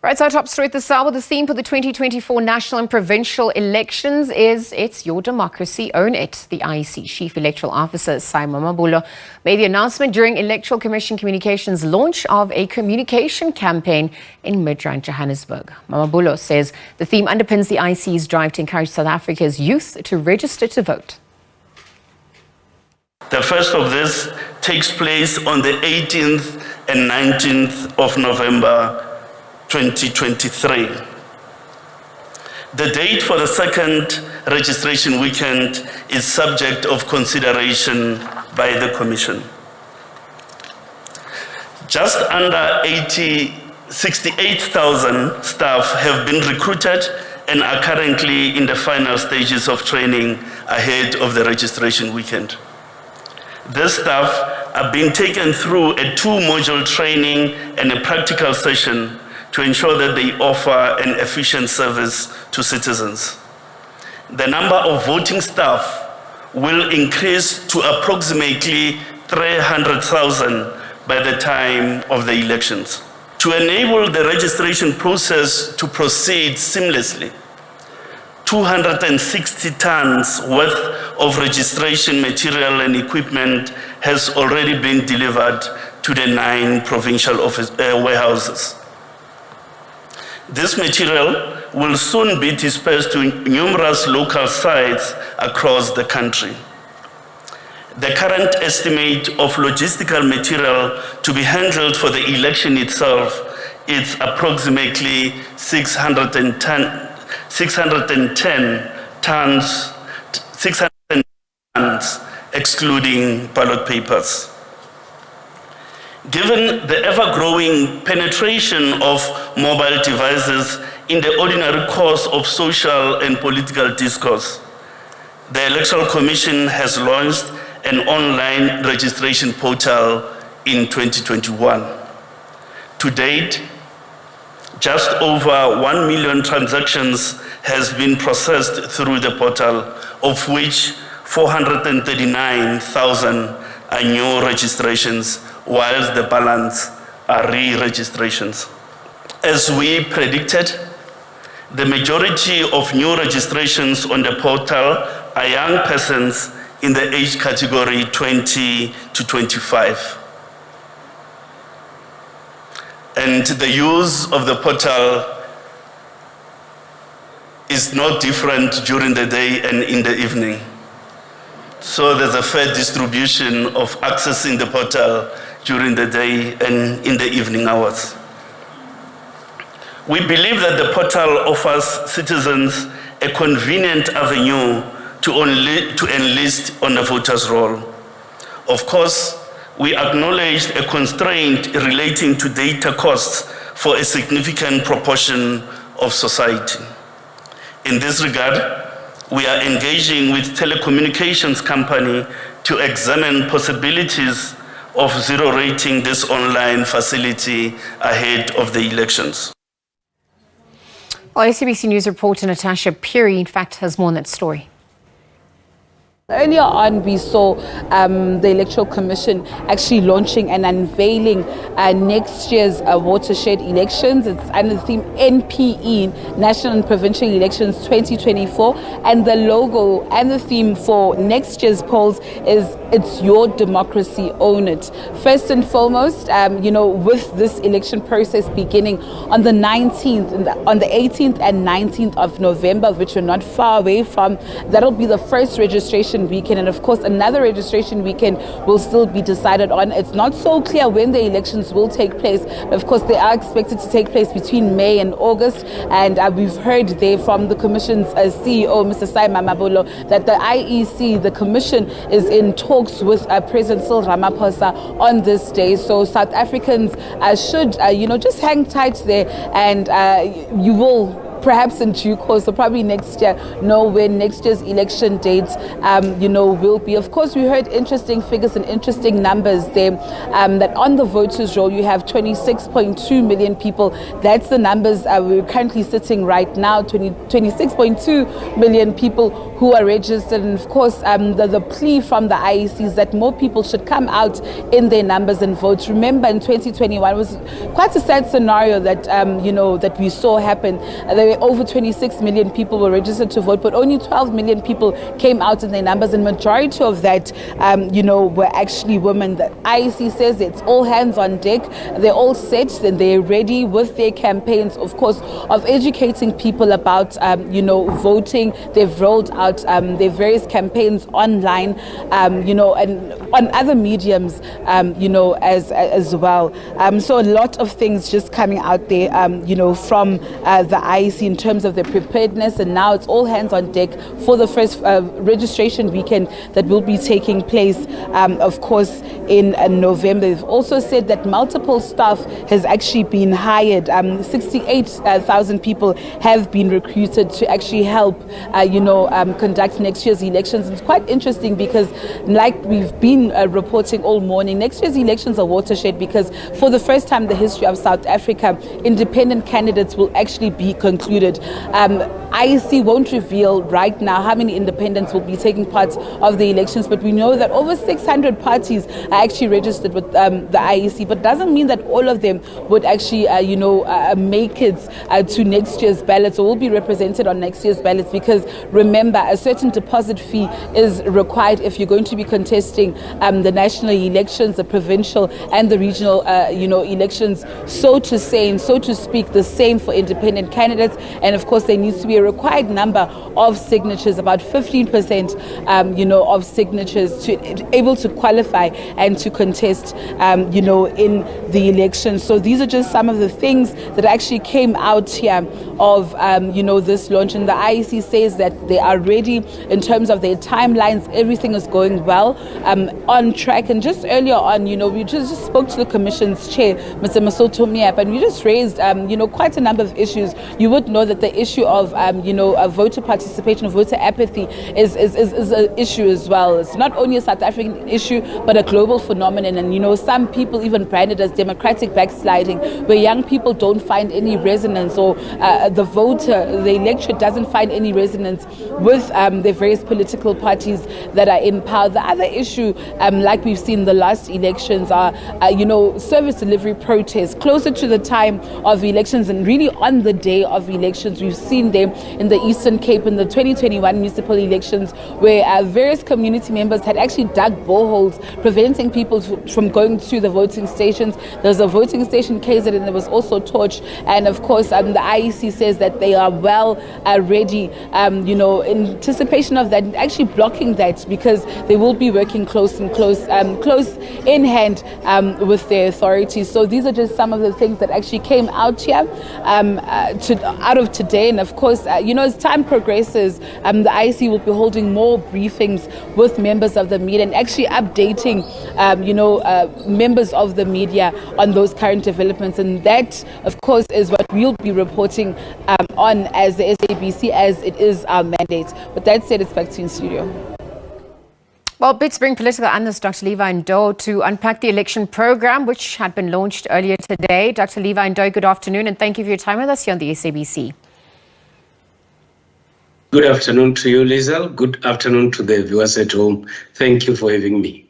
Right, so our top story at this hour, the theme for the 2024 National and Provincial Elections is It's Your Democracy, Own It. The IEC Chief Electoral Officer, Mamabolo, made the announcement during Electoral Commission Communication's launch of a communication campaign in Midrand, Johannesburg. Mamabolo says the theme underpins the IEC's drive to encourage South Africa's youth to register to vote. The first of this takes place on the 18th and 19th of November 2023. The date for the second registration weekend is subject of consideration by the Commission. Just under 68,000 staff have been recruited and are currently in the final stages of training ahead of the registration weekend. These staff are being taken through a two-module training and a practical session to ensure that they offer an efficient service to citizens. The number of voting staff will increase to approximately 300,000 by the time of the elections. To enable the registration process to proceed seamlessly, 260 tons worth of registration material and equipment has already been delivered to the 9 provincial warehouses. This material will soon be dispersed to numerous local sites across the country. The current estimate of logistical material to be handled for the election itself is approximately 610 tons, excluding ballot papers. Given the ever-growing penetration of mobile devices in the ordinary course of social and political discourse, the Electoral Commission has launched an online registration portal in 2021. To date, just over 1 million transactions has been processed through the portal, of which 439,000 are new registrations, whilst the balance are re-registrations. As we predicted, the majority of new registrations on the portal are young persons in the age category 20 to 25. And the use of the portal is no different during the day and in the evening. So there's a fair distribution of accessing the portal during the day and in the evening hours. We believe that the portal offers citizens a convenient avenue to enlist on the voters' roll. Of course, we acknowledge a constraint relating to data costs for a significant proportion of society. In this regard, we are engaging with telecommunications company to examine possibilities of zero-rating this online facility ahead of the elections. Well, SABC News reporter Natasha Puri, in fact, has more on that story. Earlier on, we saw the Electoral Commission actually launching and unveiling next year's watershed elections. It's under the theme NPE, National and Provincial Elections 2024. And the logo and the theme for next year's polls is It's Your Democracy, Own It. First and foremost, with this election process beginning on the 19th, on the 18th and 19th of November, which we're not far away from, that'll be the first registration weekend, and of course another registration weekend will still be decided on. It's not so clear when the elections will take place, but of course they are expected to take place between May and August, and we've heard there from the Commission's CEO, Mr. Mamabolo, that the IEC, the Commission, is in talks with President Cyril Ramaphosa on this day. So South Africans should just hang tight there, and you will perhaps in due course, or probably next year, know when next year's election dates, will be. Of course, we heard interesting figures and interesting numbers there, that on the voters roll, you have 26.2 million people. That's the numbers we're currently sitting right now, 26.2 million people who are registered. And of course, the plea from the IEC is that more people should come out in their numbers and vote. Remember, in 2021 was quite a sad scenario that that we saw happen. There were over 26 million people were registered to vote, but only 12 million people came out in their numbers, and majority of that were actually women. The IEC says it's all hands on deck. They're all set and they're ready with their campaigns, of course, of educating people about voting. They've rolled out their various campaigns online, and on other mediums, as well. So a lot of things just coming out there, from the IEC in terms of their preparedness, and now it's all hands on deck for the first registration weekend that will be taking place, of course, in November. They've also said that multiple staff has actually been hired. 68,000 people have been recruited to actually help, conduct next year's elections. It's quite interesting because, like we've been reporting all morning, next year's elections are watershed because for the first time in the history of South Africa, independent candidates will actually be concluded. IEC won't reveal right now how many independents will be taking part of the elections, but we know that over 600 parties are actually registered with the IEC, but doesn't mean that all of them would actually, make it to next year's ballots or will be represented on next year's ballots, because remember, a certain deposit fee is required if you're going to be contesting the national elections, the provincial and the regional, elections, so to say, and so to speak, the same for independent candidates. And of course, there needs to be a required number of signatures, about 15%, of signatures to able to qualify and to contest, in the election. So these are just some of the things that actually came out here of, this launch. And the IEC says that they are ready in terms of their timelines. Everything is going well, on track. And just earlier on, we just spoke to the Commission's chair, Mr. Masoto Miap, and we just raised, quite a number of issues. You would know that the issue of, voter participation, voter apathy is an issue as well. It's not only a South African issue, but a global phenomenon. And, some people even brand it as democratic backsliding, where young people don't find any resonance, or the electorate doesn't find any resonance with the various political parties that are in power. The other issue, like we've seen the last elections, are, service delivery protests closer to the time of elections, and really on the day of elections. We've seen them in the Eastern Cape in the 2021 municipal elections, where various community members had actually dug boreholes, preventing people from going to the voting stations. There's a voting station KZ, and there was also Torch. And of course, the IEC says that they are well ready, in anticipation of that, actually blocking that, because they will be working close in hand with their authorities. So these are just some of the things that actually came out here out of today. And of course, as time progresses, the IEC will be holding more briefings with members of the media and actually updating, members of the media on those current developments. And that, of course, is what we'll be reporting on as the SABC, as it is our mandate. But that said, it's back to you in studio. Well, Pittsburgh political analyst Dr. Levy Ndou to unpack the election program, which had been launched earlier today. Dr. Levy Ndou, good afternoon, and thank you for your time with us here on the SABC. Good afternoon to you, Lizel. Good afternoon to the viewers at home. Thank you for having me.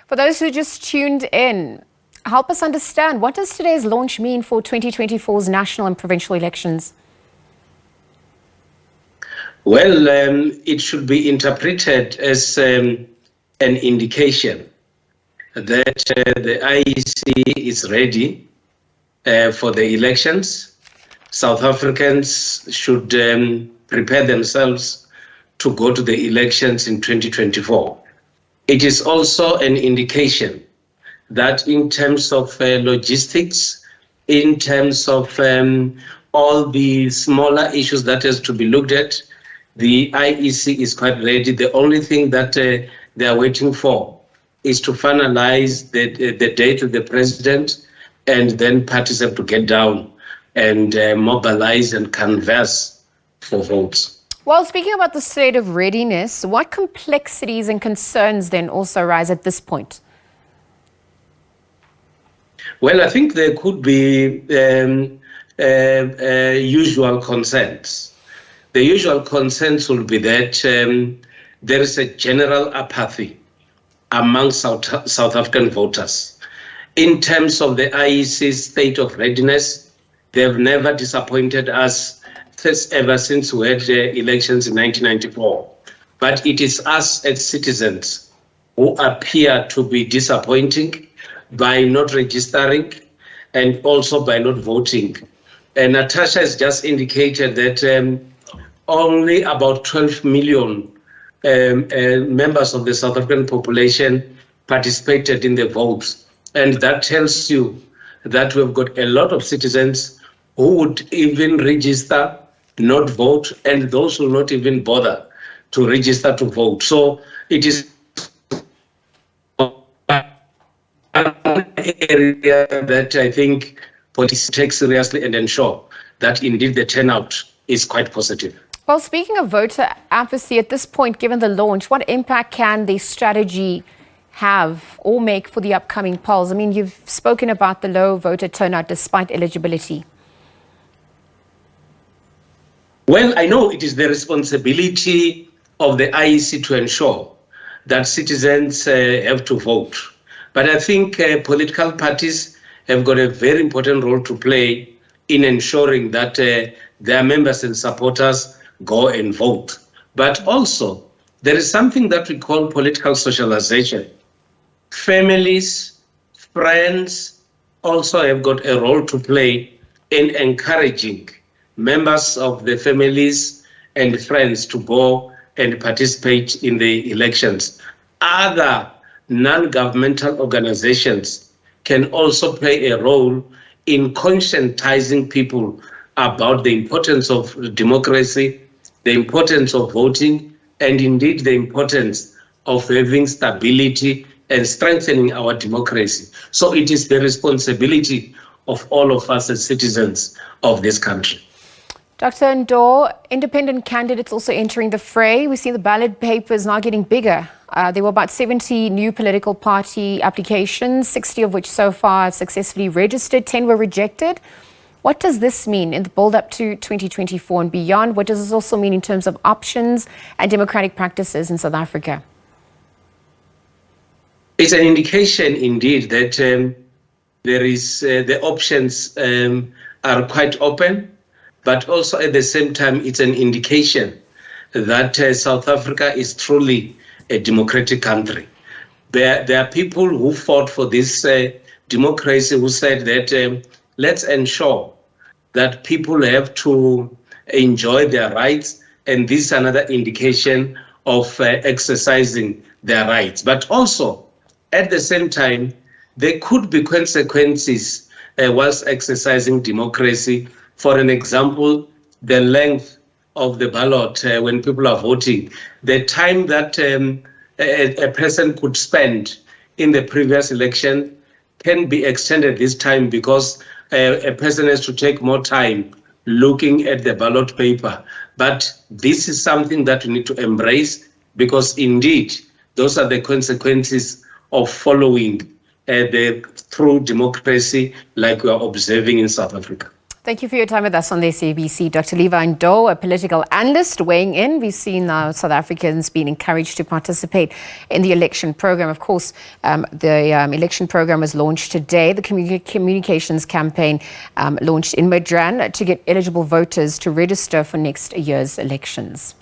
For those who just tuned in, help us understand, what does today's launch mean for 2024's national and provincial elections? Well, it should be interpreted as an indication that the IEC is ready for the elections. South Africans should prepare themselves to go to the elections in 2024. It is also an indication that in terms of logistics, in terms of all the smaller issues that has to be looked at, the IEC is quite ready. The only thing that they are waiting for is to finalize the date of the president, and then parties have to get down and mobilize and canvass for votes. Well, speaking about the state of readiness, what complexities and concerns then also arise at this point? Well, I think there could be usual concerns. The usual concerns will be that there is a general apathy among South African voters. In terms of the IEC's state of readiness, they have never disappointed us ever since we had elections in 1994. But it is us as citizens who appear to be disappointing by not registering and also by not voting. And Natasha has just indicated that only about 12 million members of the South African population participated in the votes. And that tells you that we've got a lot of citizens who would even register, not vote, and those who will not even bother to register to vote. So it is an area that I think politics take seriously and ensure that indeed the turnout is quite positive. Well, speaking of voter apathy, at this point, given the launch, what impact can the strategy have or make for the upcoming polls? I mean, you've spoken about the low voter turnout despite eligibility. Well, I know it is the responsibility of the IEC to ensure that citizens have to vote. But I think political parties have got a very important role to play in ensuring that their members and supporters go and vote. But also, there is something that we call political socialization. Families, friends also have got a role to play in encouraging members of the families and friends to go and participate in the elections. Other non-governmental organizations can also play a role in conscientizing people about the importance of democracy, the importance of voting, and indeed the importance of having stability and strengthening our democracy. So it is the responsibility of all of us as citizens of this country. Dr. Ndou, independent candidates also entering the fray. We see the ballot papers now getting bigger. There were about 70 new political party applications, 60 of which so far have successfully registered, 10 were rejected. What does this mean in the build-up to 2024 and beyond? What does this also mean in terms of options and democratic practices in South Africa? It's an indication indeed that there is the options are quite open, but also at the same time, it's an indication that South Africa is truly a democratic country. There are people who fought for this democracy who said that let's ensure that people have to enjoy their rights, and this is another indication of exercising their rights. But also, at the same time, there could be consequences whilst exercising democracy. For an example, the length of the ballot when people are voting, the time that a person could spend in the previous election can be extended this time because a person has to take more time looking at the ballot paper. But this is something that we need to embrace because indeed, those are the consequences of following the true democracy like we are observing in South Africa. Thank you for your time with us on the SABC. Dr. Levy Ndou, a political analyst, weighing in. We've seen now South Africans being encouraged to participate in the election program. Of course, the election program was launched today. The communications campaign launched in Midrand to get eligible voters to register for next year's elections.